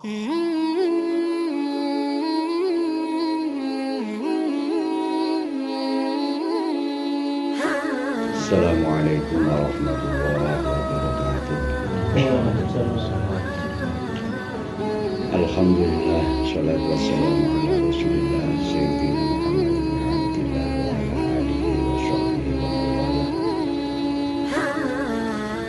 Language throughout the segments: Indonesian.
Assalamualaikum warahmatullahi wabarakatuh. Alhamdulillah, salatu wassalamu ala rasulillah Sayyidina Muhammad bin Abdillah wa ala alihi wa sahbihi wa mawala.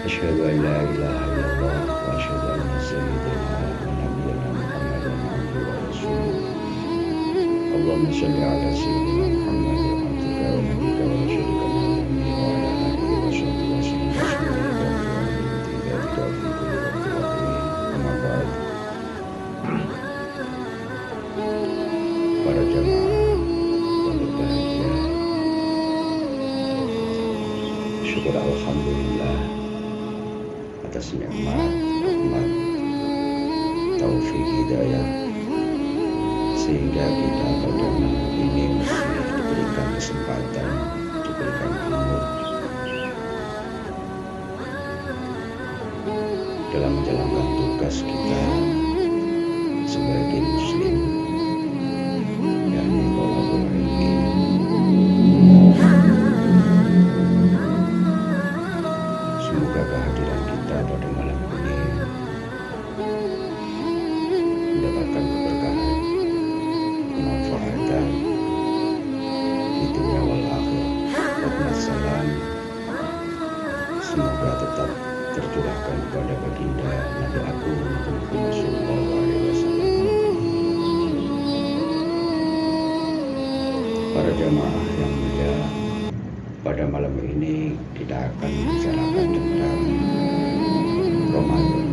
Asyhadu an la ilaha illallah wa asyhadu anna sayyidina wa nabiyana Muhammadan abduhu wa rasuluh. Allahumma shalli ala sayyidina Muhammad wa abdika wa nabiyika wa rasulika Muhammadin wa ala alihi wa sahbihi wa sallam taslima katsiran. Para jamaah yang berbahagia, syukur alhamdulillah atas nikmat, rahmat, taufik hidayah, sehingga kita pada malam ini masih diberikan kesempatan, diberikan umur dalam menjalankan tugas kita sebagai muslim, yakni thalabul ilmi. Semoga kehadiran kita pada malam ini mendapatkan keberkahan, kemanfaatan di dunia wal akhirah. Salam semoga tetap tercurahkan kepada baginda Nabi Agung Muhammad sallallahu alaihi wasallam. Para jamaah yang mulia, pada malam ini kita akan membicarakan tentang Ramadan,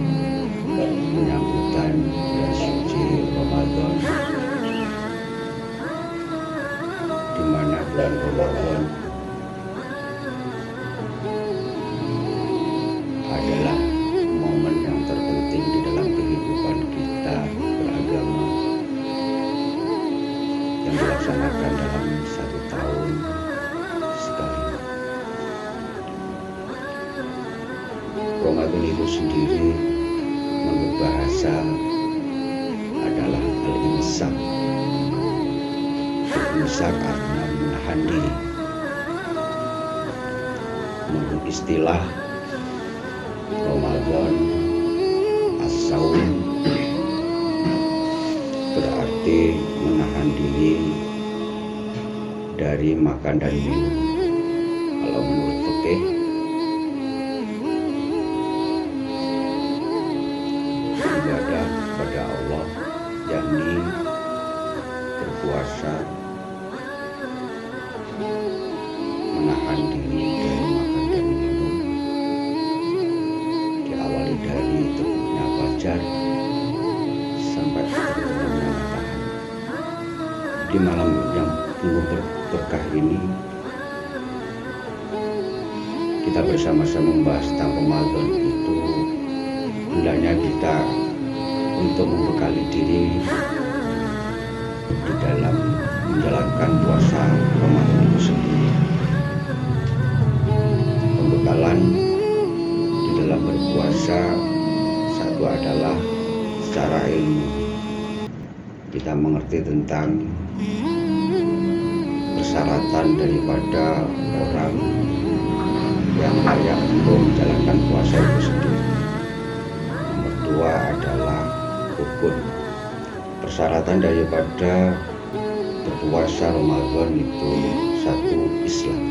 penyambutan bulan suci Ramadan, di mana bulan Ramadan adalah momen yang terpenting di dalam kehidupan kita beragama, yang dilaksanakan dalam satu tahun sekali. Ramadan itu sendiri menurut bahasa adalah al-imsak. Al-imsak artinya menahan diri. Menurut istilah Ramadan as-saum berarti menahan diri dari makan dan minum. Kalau menurut fikih, ibadah kepada Allah yakni berpuasa, menahan diri dari makan dan minum, diawali dari terbitnya fajar sampai terbenamnya matahari. Di malam yang penuh berkah ini, kita bersama-sama membahas tentang Ramadan itu. Hendaknya kita untuk membekali diri di dalam menjalankan puasa Ramadan itu sendiri. Pembekalan di dalam berpuasa, satu adalah secara ilmu. Kita mengerti tentang persyaratan daripada orang yang layak untuk menjalankan puasa itu sendiri. Nomor dua adalah rukun. Persyaratan daripada berpuasa Ramadan itu satu, Islam.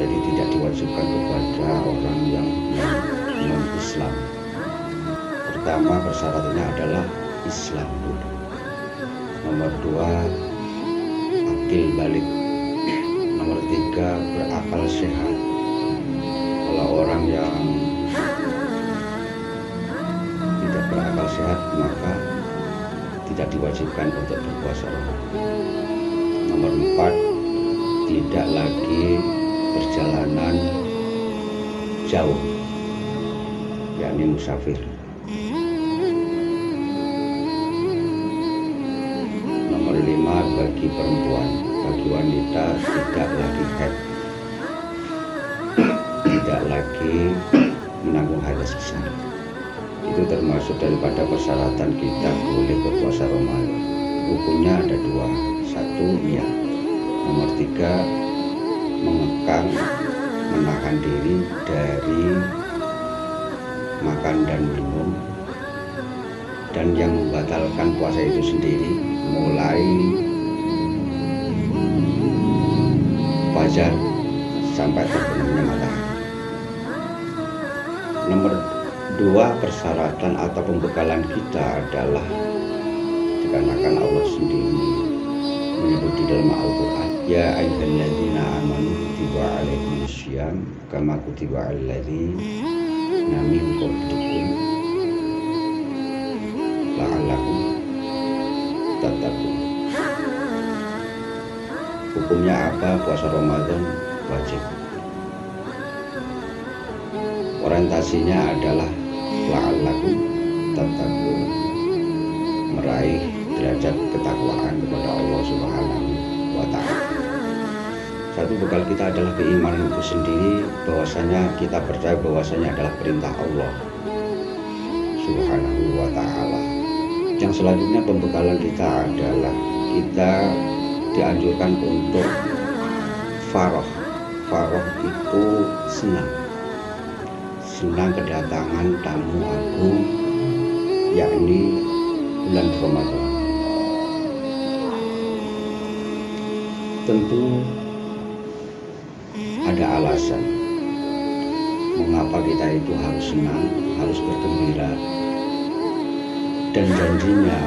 Jadi tidak diwajibkan kepada orang yang non-Islam. Pertama, persyaratannya adalah Islam dulu. Nomor dua, akil balik. Nomor tiga, berakal sehat. Kalau orang yang tidak berakal sehat, maka tidak diwajibkan untuk berpuasa Ramadan. Nomor empat, tidak lagi perjalanan jauh, yakni musafir. Nomor lima, bagi perempuan, bagi wanita tidak lagi haid, tidak lagi menanggung hadas besar. Itu termasuk daripada persyaratan kita boleh berpuasa Ramadan. Rukunnya ada dua. Satu, niat. Nomor tiga, mengekang, menahan diri dari makan dan minum. Dan yang membatalkan puasa itu sendiri mulai fajar sampai terbenamnya matahari. Nomor dua, persyaratan atau pembekalan kita adalah dikarenakan Allah sendiri menyebut di dalam Al-Quran, ya ayyuhalladzina amanu kutiba alaikumussyiyam kama kutiba alal ladzina min qablikum la'allakum tattaqun. Hukumnya apa? Puasa Ramadan wajib. Orientasinya adalah la'allakum tattaqun, meraih derajat ketakwaan kepada Allah Subhanahu wa ta'ala. Satu bekal kita adalah keimanan itu sendiri, bahwasanya kita percaya bahwasanya adalah perintah Allah Subhanahu wa ta'ala. Yang selanjutnya pembekalan kita adalah kita dianjurkan untuk faroh. Faroh itu senang kedatangan tamu agung, yakni bulan Ramadan. Tentu ada alasan mengapa kita itu harus senang, harus bergembira. Dan janjinya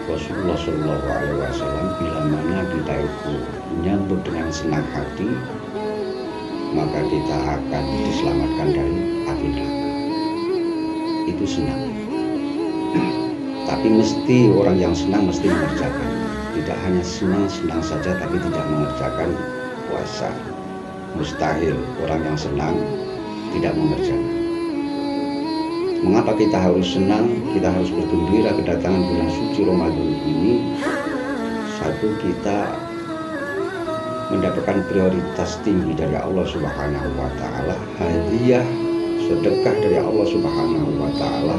Rasulullah SAW, bila mana kita itu menyambut dengan senang hati, maka kita akan diselamatkan dari api neraka. Itu senang. Tapi mesti orang yang senang mesti mengerjakan. Tidak hanya senang-senang saja tapi tidak mengerjakan puasa. Mustahil orang yang senang tidak mengerjakan. Mengapa kita harus senang? Kita harus bergembira kedatangan bulan suci Ramadan ini. Satu, kita mendapatkan prioritas tinggi dari Allah Subhanahu wa ta'ala, hadiah sedekah dari Allah Subhanahu wa ta'ala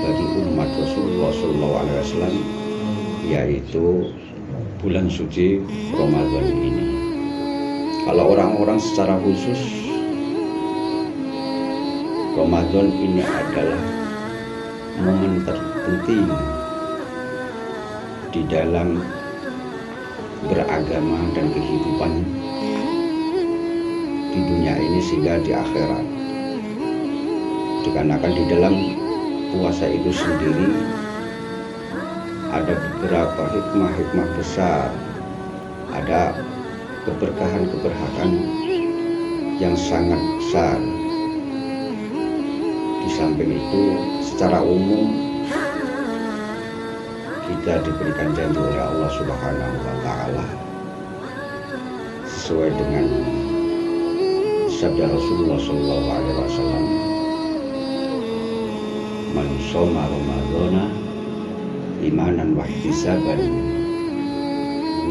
bagi umat Rasulullah SAW, yaitu bulan suci Ramadan ini. Kalau orang-orang secara khusus, Ramadan ini adalah momen terpenting di dalam beragama dan kehidupan di dunia ini sehingga di akhirat. Dikarenakan di dalam puasa itu sendiri ada beberapa hikmah-hikmah besar, ada keberkahan-keberkahan yang sangat besar. Di samping itu, secara umum kita diberikan janji oleh Allah Subhanahu wa ta'ala sesuai dengan sabda Rasulullah SAW, man shoma ramadhana imanan wa ihtisaban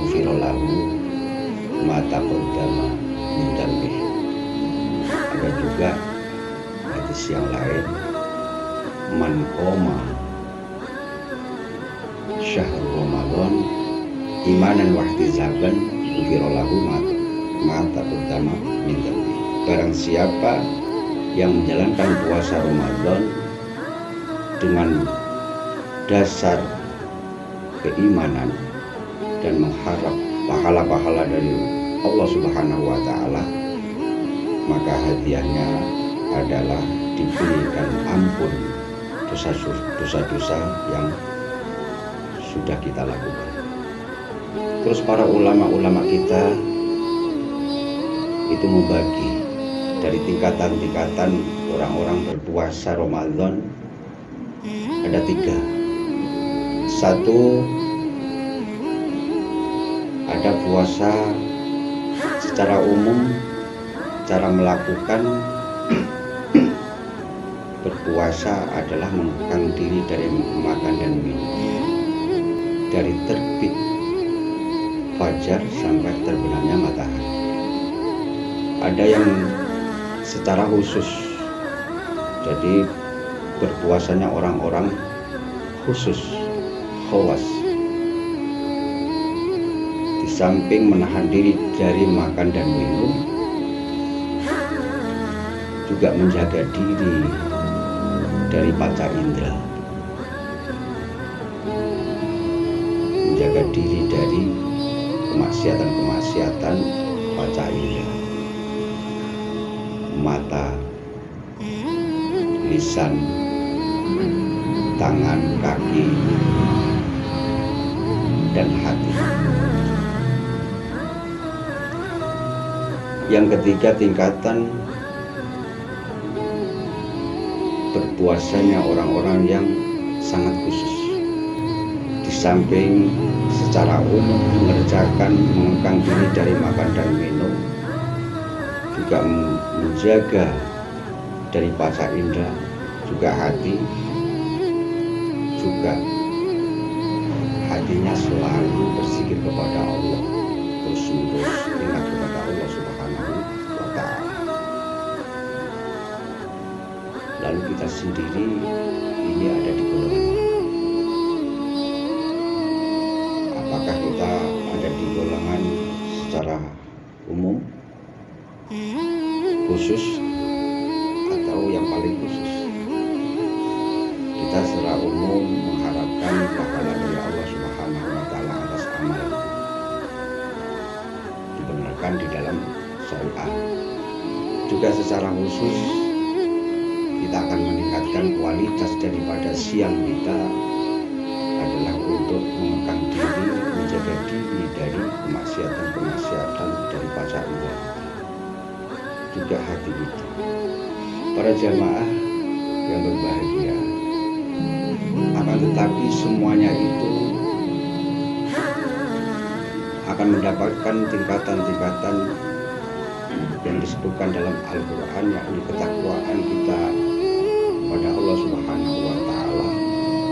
ghufira lahu ma taqaddama min dhanbihi. Ada juga hadis yang lain, man qoma syahr Ramadan imanan wa ihtisaban ghufira lahu ma taqaddama min dhanbihi. Barang siapa yang menjalankan puasa Ramadan dengan dasar keimanan dan mengharap pahala-pahala dari Allah Subhanahu wa ta'ala, maka hadiahnya adalah diberikan ampun dosa-dosa yang sudah kita lakukan. Terus para ulama-ulama kita itu membagi dari tingkatan-tingkatan orang-orang berpuasa Ramadan ada 3. Satu, ada puasa secara umum, cara melakukan berpuasa adalah mengekang diri dari makan dan minum dari terbit fajar sampai terbenamnya matahari. Ada yang secara khusus, jadi berpuasanya orang-orang khusus, khawas. Di samping menahan diri dari makan dan minum, juga menjaga diri dari panca indera, menjaga diri dari kemaksiatan panca indera, mata, lisan, tangan, kaki, dan hati. Yang ketiga, tingkatan berpuasanya orang-orang yang sangat khusus. Di samping secara umum mengengkang diri dari makan dan minum, juga menjaga dari panca indera, juga hati, juga hatinya selalu berzikir kepada Allah, terus-menerus ingat kepada Allah Subhanahu wa Ta'ala. Lalu kita sendiri ini ada di golongan mana? Apakah kita ada di golongan secara umum, khusus, atau yang paling khusus? Kita secara umum mengharapkan pahala dari Allah Subhanahu wa Ta'ala atas amal dibenarkan di dalam syariah. Juga secara khusus kita akan meningkatkan kualitas daripada siang kita adalah untuk mengekang diri, menjaga diri dari kemaksiatan dari panca indera, juga hati kita. Para jamaah yang berbahagia, akan tetapi semuanya itu akan mendapatkan tingkatan-tingkatan yang disebutkan dalam Al-Quran, yakni ketakwaan kita kepada Allah Subhanahu wa Ta'ala.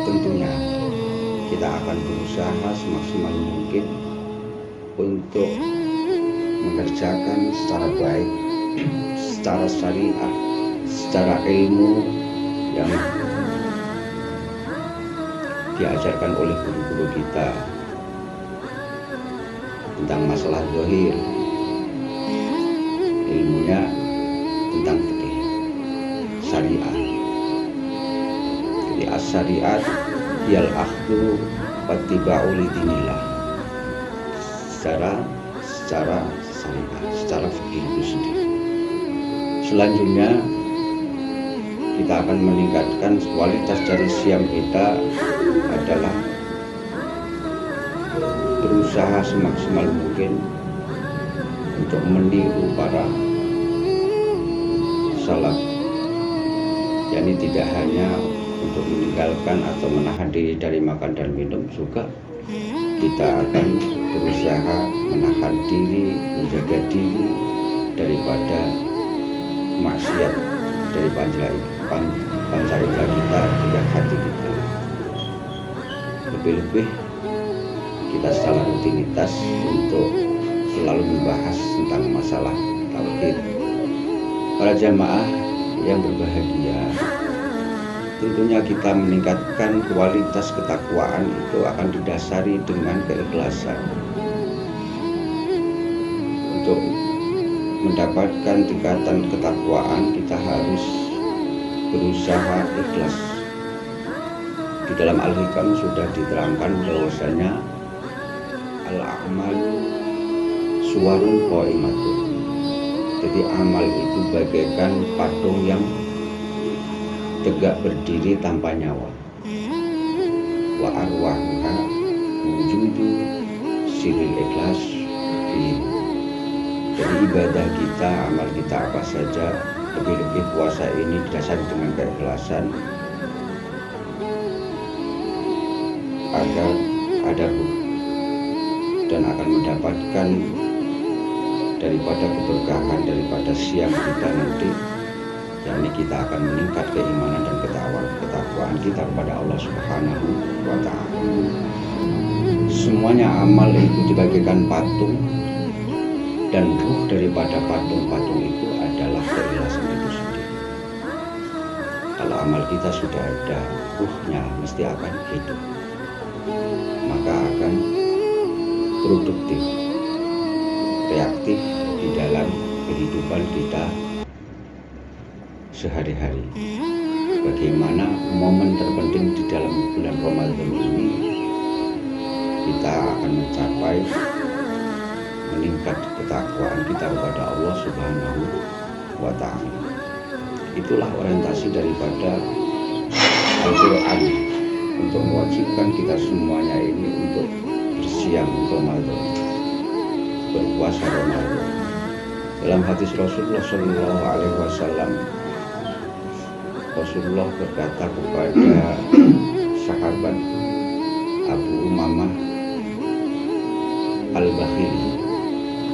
Tentunya kita akan berusaha semaksimal mungkin untuk mengerjakan secara baik, secara syariah, secara ilmu yang diajarkan oleh guru-guru kita tentang masalah zahir, ilmunya tentang fikih syariah. Jadi as-syariat hiyal akhdhu wattiba'u lidinillah, secara syariah, secara fikih itu sendiri. Selanjutnya kita akan meningkatkan kualitas dari siam kita adalah berusaha semaksimal mungkin untuk meniru para salaf, yakni tidak hanya untuk meninggalkan atau menahan diri dari makan dan minum, juga kita akan berusaha menahan diri, menjaga diri daripada maksiat dari panca indera kita, juga hati kita. Lebih-lebih kita secara rutinitas untuk selalu membahas tentang masalah tauhid. Para jamaah yang berbahagia, tentunya kita meningkatkan kualitas ketakwaan itu akan didasari dengan keikhlasan. Untuk mendapatkan tingkatan ketakwaan, kita harus berusaha ikhlas. Di dalam Al-Hikam sudah diterangkan bahwasanya al-a'mal suwarun qaimatun. Jadi amal itu bagaikan patung yang tegak berdiri tanpa nyawa. Wa arwahuha wujudu siril ikhlas fi. Jadi ibadah kita, amal kita apa saja, lebih-lebih puasa ini didasari dengan keikhlasan agar ada ruh dan akan mendapatkan daripada keberkahan daripada siang kita nanti, yakni kita akan meningkat keimanan dan ketakwaan kita kepada Allah Subhanahu wa Ta'ala. Semuanya amal itu dibagikan patung, dan ruh daripada patung-patung itu adalah keikhlasan itu sendiri. Kalau amal kita sudah ada ruhnya, mesti akan hidup, maka akan produktif, reaktif di dalam kehidupan kita sehari-hari. Bagaimana momen terpenting di dalam bulan Ramadan ini kita akan mencapai meningkat ketakwaan kita kepada Allah Subhanahu wa Ta'ala. Itulah orientasi daripada Al-Quran untuk mewajibkan kita semuanya ini untuk bersiam Ramadan, berpuasa Ramadan. Dalam hadis Rasulullah Shallallahu Alaihi Wasallam, Rasulullah berkata kepada sahabat Abu Umamah Al-Bakhili,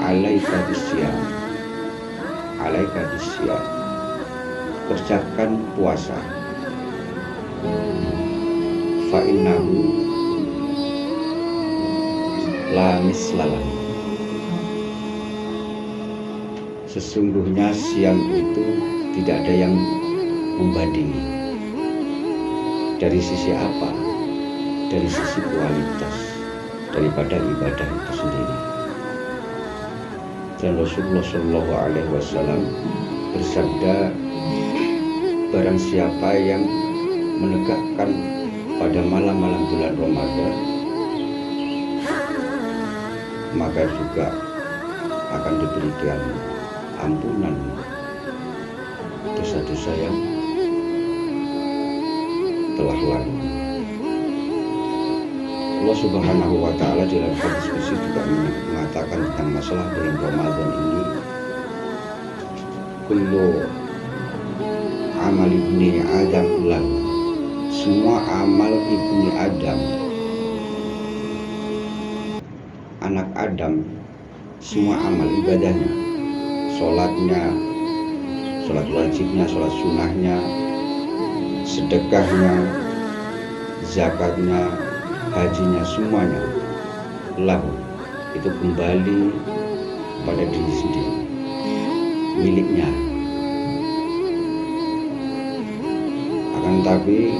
alaika bisyam, kerjakan puasa, fa innahu la mislalah, sesungguhnya siam itu tidak ada yang membandingi. Dari sisi apa? Dari sisi kualitas daripada ibadah itu sendiri. Dan Rasulullah Shallallahu Alaihi Wasallam bersabda, barang siapa yang menegakkan pada malam-malam bulan Ramadan, maka juga akan diberikan ampunan dosa-dosa yang telah lalu. Allah Subhanahu wa Ta'ala dalam hadis qudsi juga mengatakan tentang masalah bulan Ramadan ini, kullu amal ibni Adam lahu, semua amal ibni Adam, anak Adam, semua amal ibadahnya, sholatnya, sholat wajibnya, sholat sunnahnya, sedekahnya, zakatnya, hajinya, semuanya lahu, itu kembali pada diri sendiri, miliknya. Akan tapi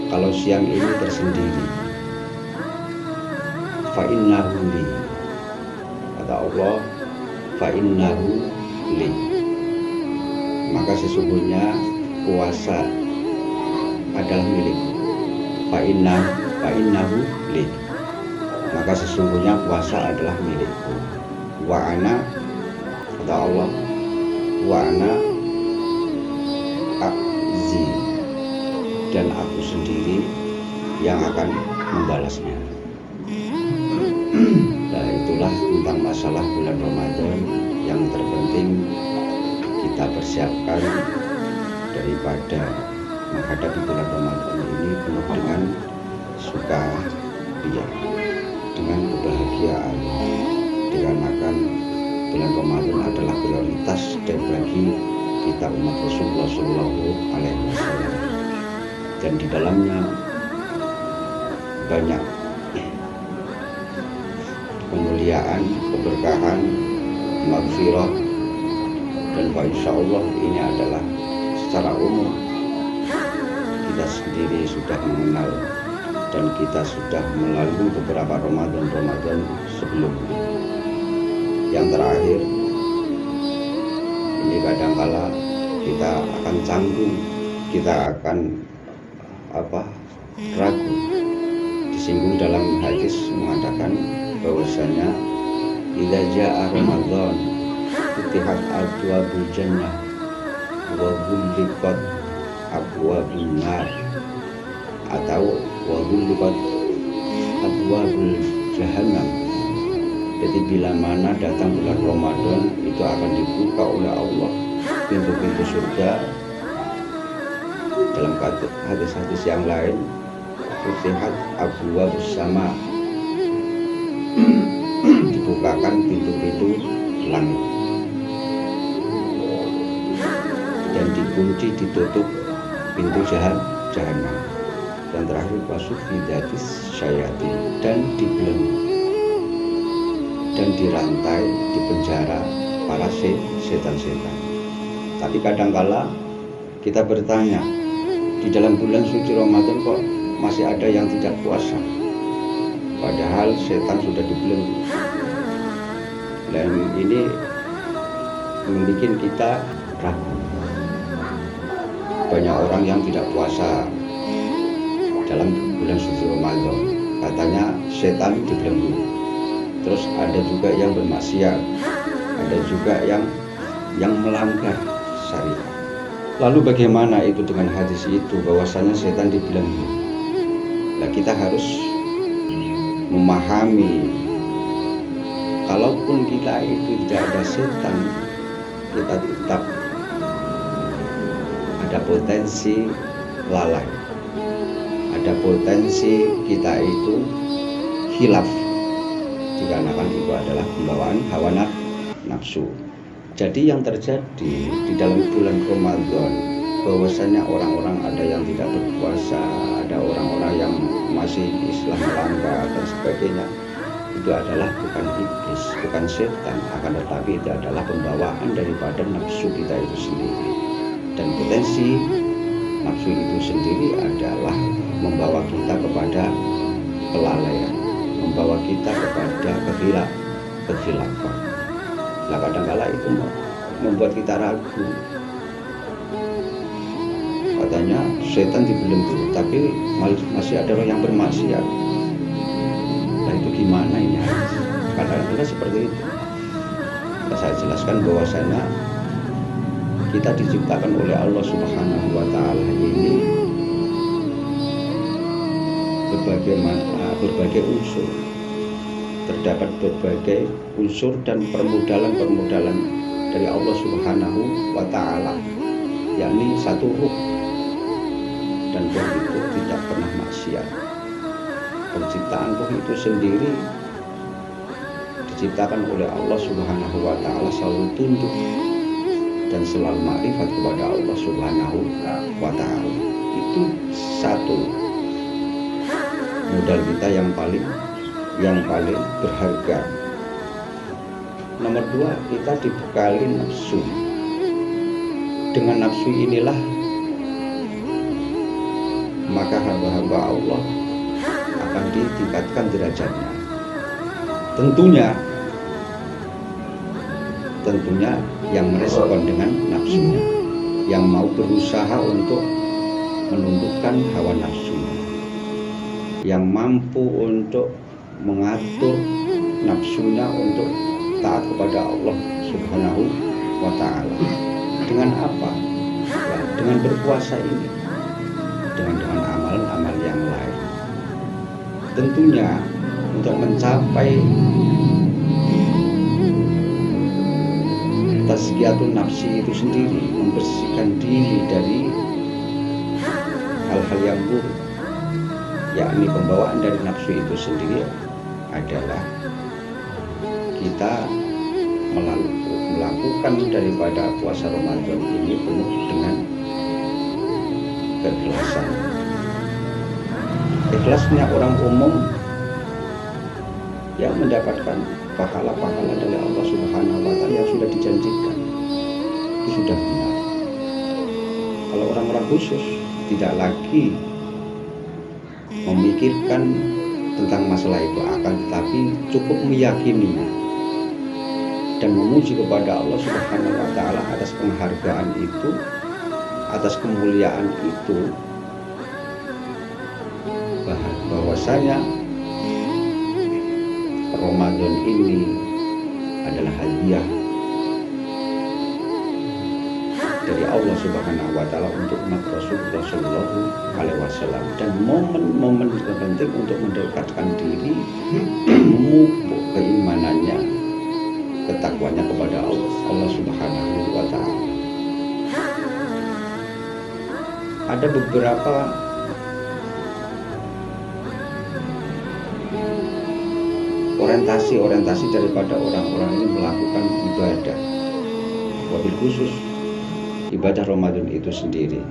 kalau siang ini tersendiri, fa innahu li, kata Allah, fa innahu li, maka sesungguhnya puasa adalah milikku. Fa innahu li, maka sesungguhnya puasa adalah milikku. Wa ana, kata Allah, wa ana akzi, dan aku sendiri yang akan membalasnya. Nah, itulah tentang masalah bulan Ramadan yang terpenting kita persiapkan daripada menghadapi bulan Ramadan ini penuh dengan sukacita, dengan kebahagiaan, dikarenakan bulan Ramadan adalah prioritas dan bagi kita umat Rasulullah Shallallahu Alaihi Wasallam, dan di dalamnya banyak kemuliaan, keberkahan, maghfirah, dan insya Allah ini adalah secara umum kita sendiri sudah mengenal dan kita sudah melalui beberapa Ramadan sebelumnya. Yang terakhir ini kadangkala kita akan canggung, kita akan ragu. Disinggung dalam hadis mengatakan bahwasanya idza jaa Ramadan futihat abwabul jannah wa ghulliqat abwabun nar, atau wa ghulliqat abwabul jahannam. Jadi bila mana datang bulan Ramadan, itu akan dibuka oleh Allah pintu-pintu surga. Dalam hadis-hadis yang lain, futihat abwabus sama, dibukakan pintu-pintu langit, dan dikunci, ditutup pintu jahannam. Dan terakhir wasufidatis syayati, dan dibelenggu dan dirantai, dipenjara para setan-setan. Tapi kadangkala kita bertanya, Di dalam bulan suci Ramadan kok masih ada yang tidak puasa, padahal setan sudah dibelenggu. Dan ini membuat kita ragu. Banyak orang yang tidak puasa dalam bulan suci Ramadan, katanya setan dibelenggu. Terus ada juga yang bermaksiat, ada juga yang melanggar syariat. Lalu bagaimana itu dengan hadis itu bahwasanya setan dibelenggu? Nah, kita harus memahami, kalaupun kita itu tidak ada setan, kita tetap ada potensi lalai, ada potensi kita itu khilaf, dikarenakan itu adalah pembawaan hawa nafsu. Jadi yang terjadi di dalam bulan Ramadan, bahwasanya orang-orang ada yang tidak berpuasa, ada orang-orang yang masih Islam melanggar dan sebagainya, itu adalah bukan iblis, bukan setan, akan tetapi itu adalah pembawaan daripada nafsu kita itu sendiri. Dan potensi nafsu itu sendiri adalah membawa kita kepada kelalaian, membawa kita kepada kekhilafan. Nah, kadang-kala itu membuat kita ragu. Katanya setan dibelenggu, tapi masih ada orang yang bermaksiat. Nah, itu gimana ini? Kadang-kadang seperti itu. Saya jelaskan bahwasanya kita diciptakan oleh Allah Subhanahu wa Ta'ala ini berbagai unsur. Terdapat berbagai unsur dan permodalan dari Allah Subhanahu wa Ta'ala, yakni satu ruh, dan ruh itu tidak pernah maksiat. Penciptaan ruh itu sendiri diciptakan oleh Allah Subhanahu wa Ta'ala selalu tunduk dan selalu makrifat kepada Allah Subhanahu wa Ta'ala. Itu satu modal kita yang paling berharga. Nomor dua, kita dibekali nafsu. Dengan nafsu inilah maka hamba-hamba Allah akan ditingkatkan derajatnya. Tentunya yang merespon dengan nafsunya, yang mau berusaha untuk menundukkan hawa nafsunya, yang mampu untuk mengatur nafsunya untuk taat kepada Allah Subhanahu wa Ta'ala. Dengan apa? Ya, dengan berpuasa ini, dengan amal-amal yang lain. Tentunya untuk mencapai tazkiyatun nafsi itu sendiri, membersihkan diri dari hal-hal yang buruk, yakni pembawaan dari nafsu itu sendiri adalah kita melakukan daripada puasa Ramadan ini penuh dengan keikhlasan. Ikhlasnya orang umum yang mendapatkan pahala-pahala dari Allah Subhanahu wa Ta'ala yang sudah dijanjikan, itu sudah benar. Kalau orang-orang khusus tidak lagi memikirkan tentang masalah itu, akan tetapi cukup meyakininya dan memuji kepada Allah Subhanahu wa Ta'ala atas penghargaan itu, atas kemuliaan itu, bahwasanya Ramadan ini adalah hadiah dari Allah Subhanahu wa Ta'ala untuk umat Rasulullah alaihi wasallam, dan momen-momen terpenting untuk mendekatkan diri, memupuk keimanannya, ketakwanya kepada Allah Subhanahu wa Ta'ala. Ada beberapa orientasi daripada orang-orang ini melakukan ibadah, wabil khusus ibadah Ramadan itu sendiri.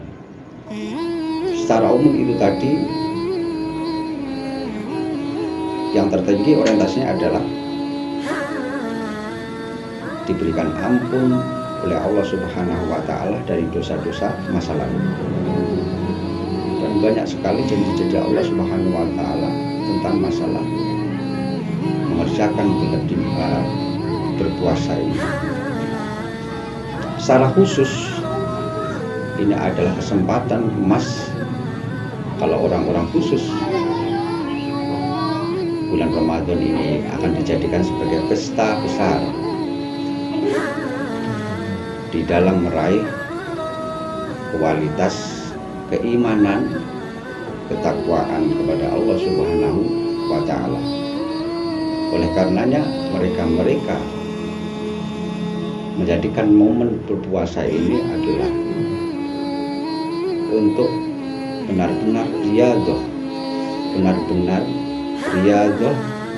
Secara umum itu tadi yang tertinggi orientasinya adalah diberikan ampun oleh Allah Subhanahu wa Ta'ala dari dosa-dosa masa lalu. banyak sekali janji-janji Allah Subhanahu wa Ta'ala tentang masalah mengerjakan berpuasa ini. Secara khusus ini adalah kesempatan emas kalau orang-orang khusus. Bulan Ramadan ini akan dijadikan sebagai pesta besar di dalam meraih kualitas keimanan, ketakwaan kepada Allah Subhanahu wa Ta'ala. Oleh karenanya mereka menjadikan momen berpuasa ini adalah untuk benar-benar riyadhah,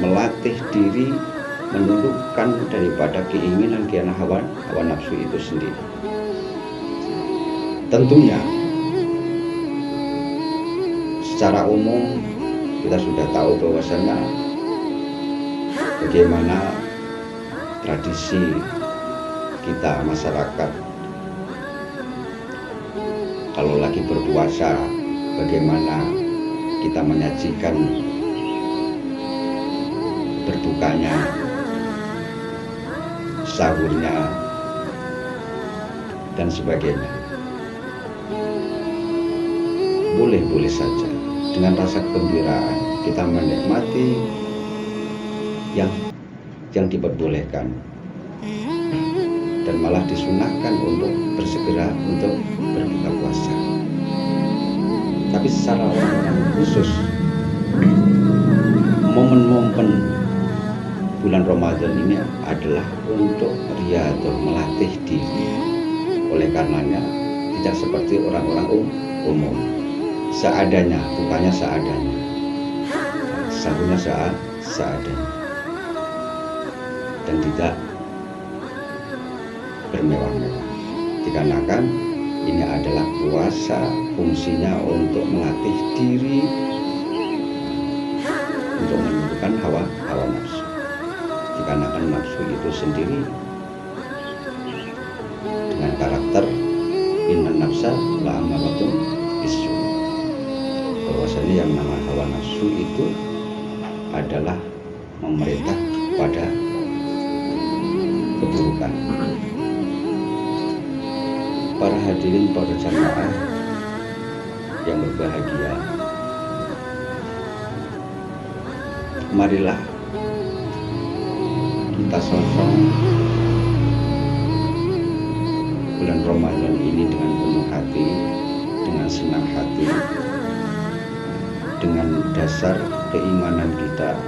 melatih diri, menundukkan daripada keinginan hawa nafsu itu sendiri. Tentunya secara umum kita sudah tahu bahwasanya bagaimana tradisi kita masyarakat kalau lagi berpuasa, bagaimana kita menyajikan berbukanya, sahurnya, dan sebagainya. Boleh-boleh saja dengan rasa kegembiraan kita menikmati yang diperbolehkan dan malah disunahkan untuk bersegera untuk berbuka puasa. Tapi secara orang-orang khusus, momen-momen bulan Ramadan ini adalah untuk riyadhah, melatih diri. Oleh karenanya tidak seperti orang-orang umum, seadanya, bukannya seadanya, sahurnya seadanya, dan tidak bermewah-mewah. Dikarenakan ini adalah puasa, fungsinya untuk melatih diri untuk menundukkan hawa nafsu. Dikarenakan nafsu itu sendiri dengan karakter inna nafsa la'amaratun bisu, bahwasanya yang nama hawa nafsu itu adalah memerintah pada keburukan. Para hadirin, para jamaah yang berbahagia, marilah kita sosong bulan Ramadan ini dengan penuh hati, dengan senang hati, dengan dasar keimanan kita,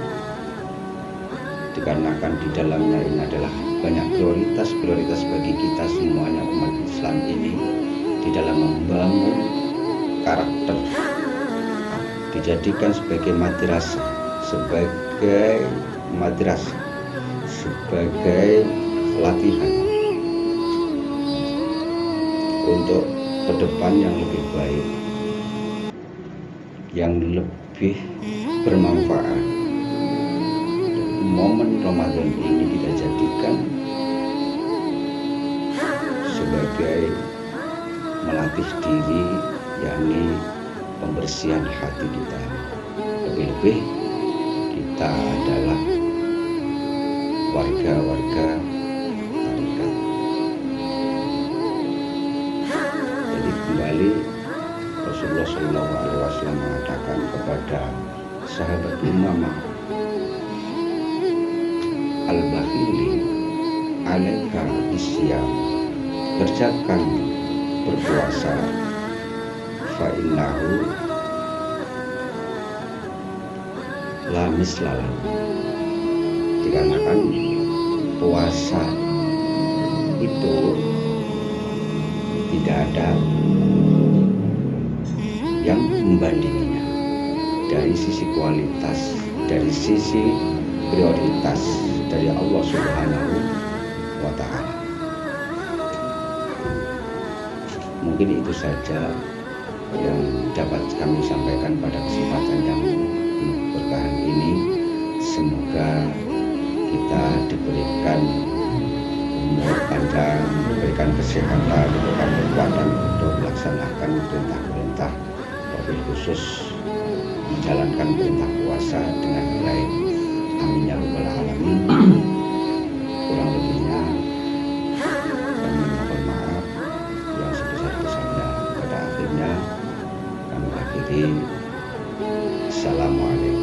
dikarenakan di dalamnya ini adalah banyak prioritas bagi kita semuanya umat Islam ini di dalam membangun karakter, dijadikan sebagai madrasah, sebagai latihan untuk ke depan yang lebih baik, yang lebih bermanfaat. Momen Ramadan ini kita jadikan sebagai melatih diri, yakni pembersihan hati kita. Lebih-lebih kita adalah warga-warga tarekat. Jadi kembali Rasulullah SAW mengatakan kepada sahabat Umamah al-Bakhili, alaika bisyam, kerjakan berpuasa, fa innahu la mislala, dikarenakan puasa itu tidak ada yang membandinginya dari sisi kualitas, dari sisi prioritas dari Allah Subhanahu wa Ta'ala. Mungkin itu saja yang dapat kami sampaikan pada kesempatan yang berkah ini. Semoga kita diberikan umur panjang, diberikan kesehatan, diberikan kekuatan untuk melaksanakan perintah-perintah wabil khusus menjalankan perintah puasa dengan baik. Amin ya rabbal alamin. Kurang lebihnya kami mohon maaf yang sebesar-besarnya. Pada akhirnya kami akhiri. Assalamualaikum